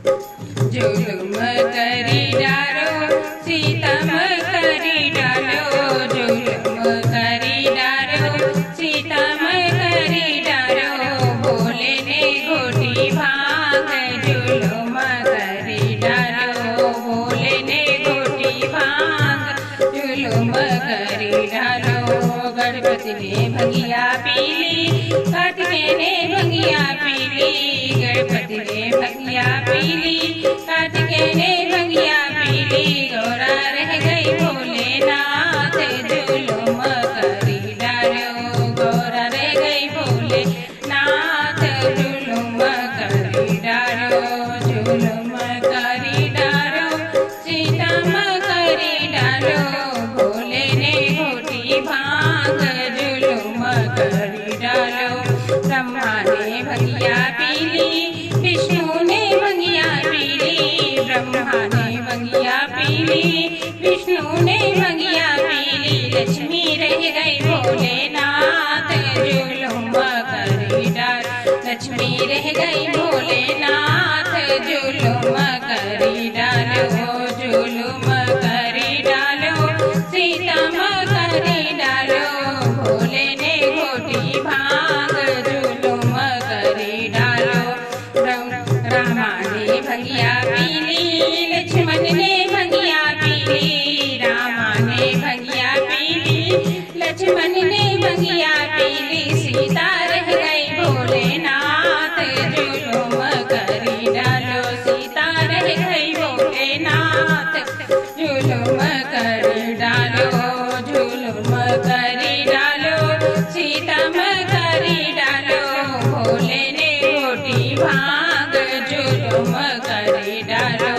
जुलुम करी डालो सितम करी डालो, जुलुम करी डालो सितम करी डालो, बोले ने घोटी भांग जुलुम करी डालो, बोले ने घोटी भांग जुलुम करी डालो। गणपति ने भंगिया पीली, कार्तिकेय ने भंगिया पीली, गणपति ने भंगिया पीली, कार्तिकेय ने भंगिया पीली, गौरा रह गई भोलेनाथ जुलुम करी डालो, गौरा रह गई भोलेनाथ जुलुम करी डालो, जुलुम करी डालो सितम करी डालो, भोले ने घोटी भांग जुलुम करी डालो। ब्रह्मा ने भंगिया पीली, विष्णु ने भंगिया पीली, ब्रह्मा ने भंगिया पीली, विष्णु ने भंगिया पीली, लक्ष्मी रह गई भोलेनाथ जुलुम करी डालो, लक्ष्मी रह गई भोलेनाथ जुलुम करी डालो, जुलुम करी डालो सितम करी डालो, भोले ने घोटी भांग जुलुम करी डालो। रामा ने भंगिया पीली, लक्ष्मण ने भंगिया पीली, रामा ने भंगिया पीली, लक्ष्मण ने भंगिया पीली, सीता रह गई भोलेनाथ जुलुम करी डालो, सीता रह गई भोलेनाथ जुलुम करी डालो, जुलुम करी डालो सितम करी डालो, भोले ने घोटी भांग जुलुम करी डालो।